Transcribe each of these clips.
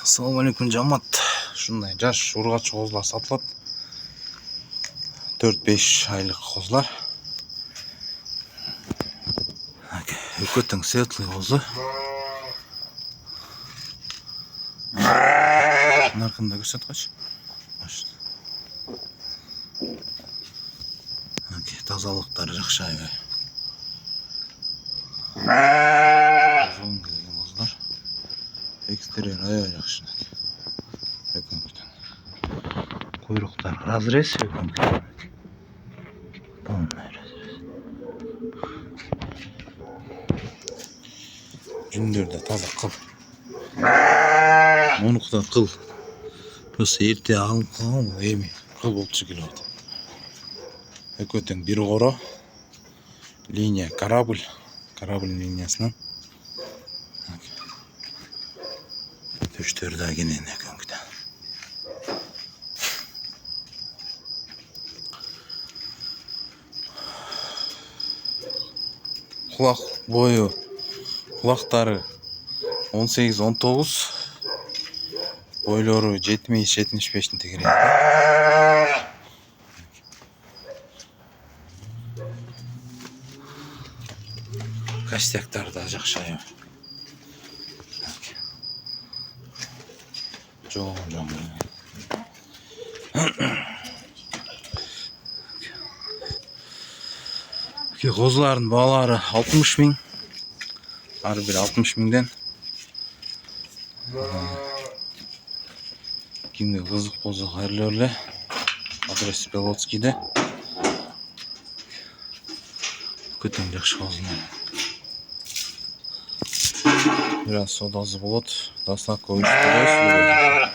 Assalamu alaikum жамат. Шундай жаш ургач козулар сатылат. 4-5 айлык козулар. Өкөтүң светлый козу. Наркында көрсөткөч. Тазалыктары жакшы аябай. Узун келген козулар. Экстерьер аябай жакшы. Куйруктар разрез жүндөрдө таза кыл. Монукта кыл. Осы эрте алып калган эми кыл болчу келет. Өкөтөң бир коро. Линия корабль линиясынан. Төштөр да кенен экөнгүтө. Кулак бою, кулактары 18-19, бойлору 70-75 тегерек. Костяктары да жакшы аябай. Жон. Козулардын баалары 60 000. Ар бир 60 000ден. Кимге кызык болсо кайрылып эле. Адрес Белоцкийде. Көтөң жакшы козулар. Biraz sodası болот. Доставка уюштурабыз.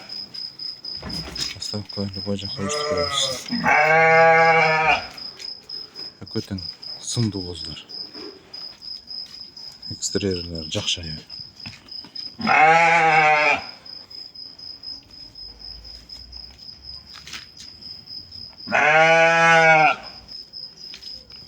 Доставка любой жака уюштурабыз. Көтөң сындуу козулар. Экстерьерлер жакшы аябай.